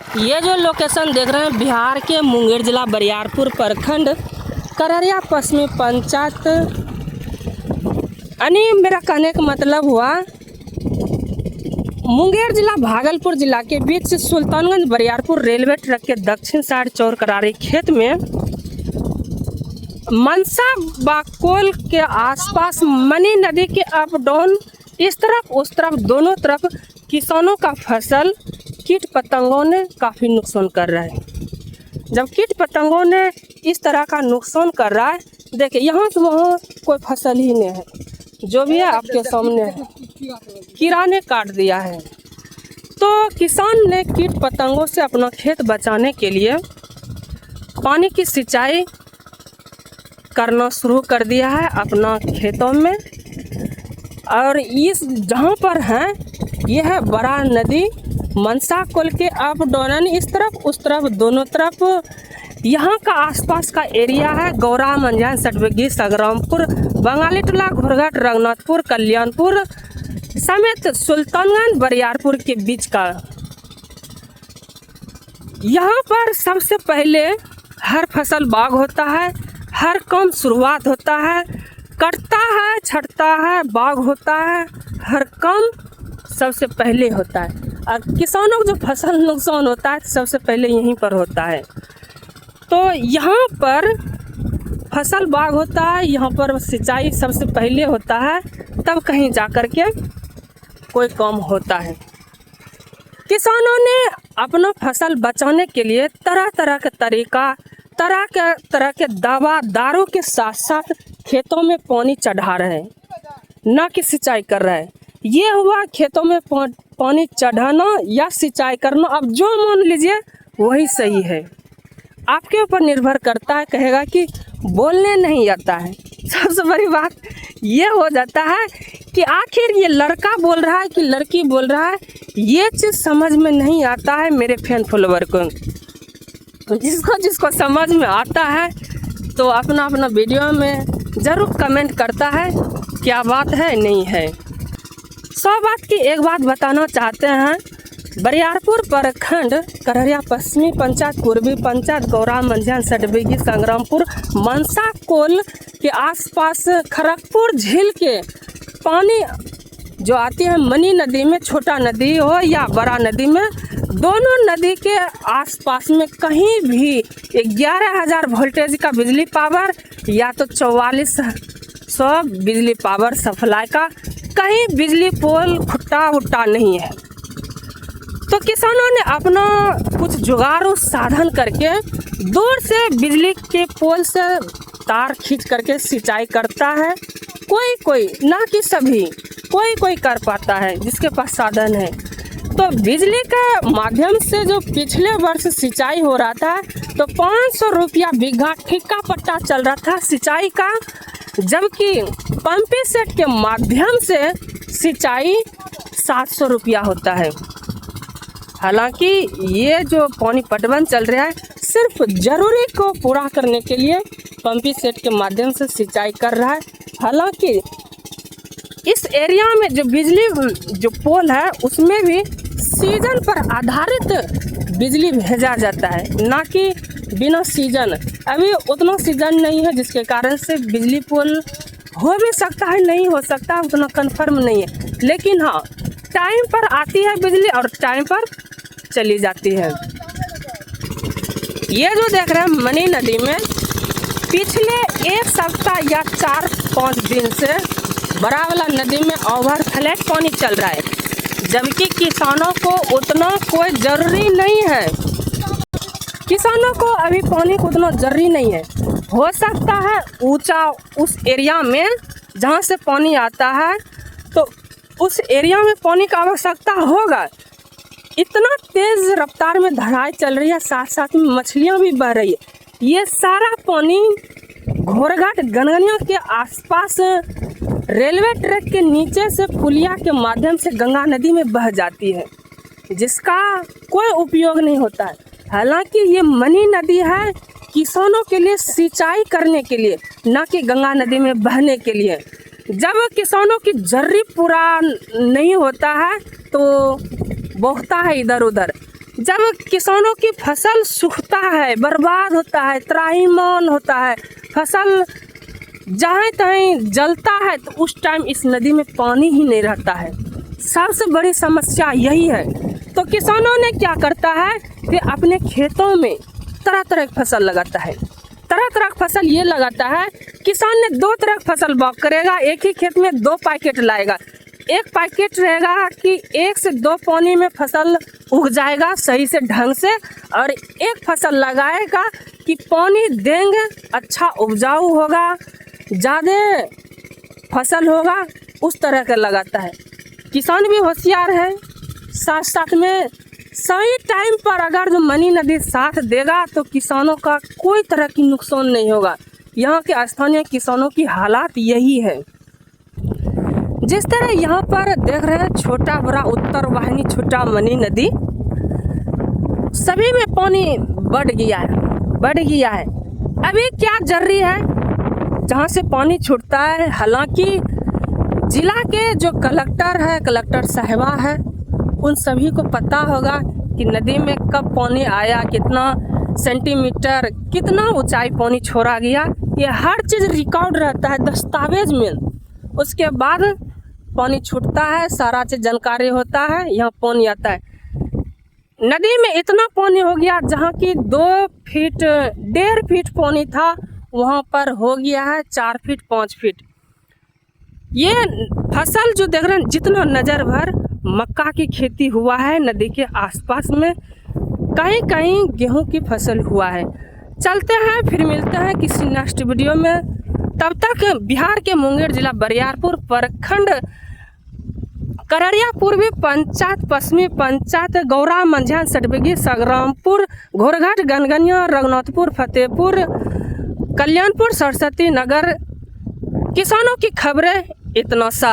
ये जो लोकेशन देख रहे हैं बिहार के मुंगेर जिला बरियारपुर प्रखंड करहरिया पश्चिमी पंचायत। यानी मेरा कहने का मतलब हुआ मुंगेर जिला भागलपुर जिला के बीच सुल्तानगंज बरियारपुर रेलवे ट्रैक के दक्षिण साइड चौर करारी खेत में मनसा बाकोल के आसपास मनी नदी के अप डाउन इस तरफ उस तरफ दोनों तरफ किसानों का फसल कीट पतंगों ने काफ़ी नुकसान कर रहा है। जब कीट पतंगों ने इस तरह का नुकसान कर रहा है, देखिए यहाँ से वहाँ कोई फसल ही नहीं है, जो भी है आपके सामने है, कीड़ा ने काट दिया है। तो किसान ने कीट पतंगों से अपना खेत बचाने के लिए पानी की सिंचाई करना शुरू कर दिया है अपना खेतों में। और इस जहाँ पर है यह है बड़ा नदी मनसा कोल के अप डाउन इस तरफ उस तरफ दोनों तरफ यहाँ का आसपास का एरिया है गौरा मंजान सटबगी संग्रामपुर बंगाली टोला घोरघाट रघुनाथपुर कल्याणपुर समेत सुल्तानगंज बरियारपुर के बीच का। यहाँ पर सबसे पहले हर फसल बाग होता है, हर काम शुरुआत होता है, कटता है छटता है बाग होता है, हर काम सबसे पहले होता है। और किसानों को जो फसल नुकसान होता है सबसे पहले यहीं पर होता है। तो यहाँ पर फसल बाग होता है, यहाँ पर सिंचाई सबसे पहले होता है, तब कहीं जाकर के कोई काम होता है। किसानों ने अपना फसल बचाने के लिए तरह तरह के तरीका तरह के दवा दारू के साथ साथ खेतों में पानी चढ़ा रहे हैं, ना कि सिंचाई कर रहे हैं। ये हुआ खेतों में पानी चढ़ाना या सिंचाई करना, अब जो मान लीजिए वही सही है, आपके ऊपर निर्भर करता है। कहेगा कि बोलने नहीं आता है। सबसे बड़ी बात ये हो जाता है कि आखिर ये लड़का बोल रहा है कि लड़की बोल रहा है, ये चीज़ समझ में नहीं आता है मेरे फैन फॉलोवर को। जिसको समझ में आता है तो अपना अपना वीडियो में ज़रूर कमेंट करता है क्या बात है नहीं है। 100 बात की एक बात बताना चाहते हैं। बरियारपुर प्रखंड करहरिया पश्चिमी पंचायत पूर्वी पंचायत गौरा मंझान सटबगी संग्रामपुर मनसा कोल के आसपास खड़गपुर झील के पानी जो आती है मनी नदी में, छोटा नदी हो या बड़ा नदी में, दोनों नदी के आसपास में कहीं भी 11,000 वोल्टेज का बिजली पावर या तो 4400 बिजली पावर सप्लाई का कहीं बिजली पोल खुट्टा उट्टा नहीं है। तो किसानों ने अपना कुछ जुगाड़ू साधन करके दूर से बिजली के पोल से तार खींच करके सिंचाई करता है। कोई ना कि सभी, कोई कर पाता है जिसके पास साधन है। तो बिजली के माध्यम से जो पिछले वर्ष सिंचाई हो रहा था तो 500 रुपया बीघा ठेका पट्टा चल रहा था सिंचाई का, जबकि पंपिंग सेट के माध्यम से सिंचाई 700 रुपया होता है। हालांकि ये जो पानी पटवन चल रहा है सिर्फ ज़रूरी को पूरा करने के लिए पंपिंग सेट के माध्यम से सिंचाई कर रहा है। हालांकि इस एरिया में जो बिजली जो पोल है उसमें भी सीजन पर आधारित बिजली भेजा जाता है, ना कि बिना सीजन। अभी उतना सीजन नहीं है जिसके कारण से बिजली पोल हो भी सकता है, नहीं हो सकता, उतना कंफर्म नहीं है। लेकिन हाँ, टाइम पर आती है बिजली और टाइम पर चली जाती है। ये जो देख रहे हैं मनी नदी में पिछले एक सप्ताह या 4-5 दिन से बड़ा वाला नदी में ओवरफ्लड पानी चल रहा है, जबकि किसानों को उतना कोई ज़रूरी नहीं है। किसानों को अभी पानी को उतना ज़रूरी नहीं है। हो सकता है ऊंचा उस एरिया में जहाँ से पानी आता है तो उस एरिया में पानी का आवश्यकता होगा। इतना तेज़ रफ्तार में धाराएं चल रही है, साथ साथ में मछलियाँ भी बह रही है। ये सारा पानी घोरघाट गनगनिया के आसपास रेलवे ट्रैक के नीचे से पुलिया के माध्यम से गंगा नदी में बह जाती है, जिसका कोई उपयोग नहीं होता है। हालांकि ये मनी नदी है किसानों के लिए सिंचाई करने के लिए, ना कि गंगा नदी में बहने के लिए। जब किसानों की जरूरी पूरा नहीं होता है तो बहता है इधर उधर। जब किसानों की फसल सूखता है, बर्बाद होता है, त्राहिमाम होता है, फसल जहाँ तहीं जलता है, तो उस टाइम इस नदी में पानी ही नहीं रहता है। सबसे बड़ी समस्या यही है। तो किसानों ने क्या करता है कि अपने खेतों में तरह तरह की फसल लगाता है। तरह तरह की फसल ये लगाता है, किसान ने 2 तरह की फसल बाग करेगा, एक ही खेत में 2 पैकेट लाएगा। एक पैकेट रहेगा कि 1 से 2 पानी में फसल उग जाएगा सही से ढंग से, और एक फसल लगाएगा कि पानी देंगे, अच्छा उपजाऊ होगा, ज़्यादा फसल होगा, उस तरह का लगाता है। किसान भी होशियार है, साथ साथ में सही टाइम पर अगर जो मनी नदी साथ देगा तो किसानों का कोई तरह की नुकसान नहीं होगा। यहाँ के स्थानीय किसानों की हालात यही है। जिस तरह यहाँ पर देख रहे हैं छोटा बड़ा उत्तर वाहिनी, छोटा मनी नदी, सभी में पानी बढ़ गया है। अभी क्या जरूरी है जहाँ से पानी छूटता है, हालांकि जिला के जो कलेक्टर साहिबा है, उन सभी को पता होगा कि नदी में कब पानी आया, कितना सेंटीमीटर, कितना ऊंचाई पानी छोड़ा गया, ये हर चीज़ रिकॉर्ड रहता है दस्तावेज में। उसके बाद पानी छूटता है, सारा चीज़ जानकारी होता है, यहाँ पानी आता है। नदी में इतना पानी हो गया जहाँ की 2 फीट 1.5 फीट पानी था, वहाँ पर हो गया है 4 फीट 5 फीट। ये फसल जो देख रहे हैं, जितना नज़र भर मक्का की खेती हुआ है नदी के आसपास में, कहीं कहीं गेहूं की फसल हुआ है। चलते हैं, फिर मिलते हैं किसी नेक्स्ट वीडियो में। तब तक बिहार के मुंगेर जिला बरियारपुर प्रखंड करड़िया पूर्वी पंचायत, पश्चिमी पंचायत, गौरा, मंझान, सटबेगी, संग्रामपुर, घोरघाट, गनगनिया, रघुनाथपुर, फतेहपुर, कल्याणपुर, सरस्वती नगर, किसानों की खबरें इतना सा।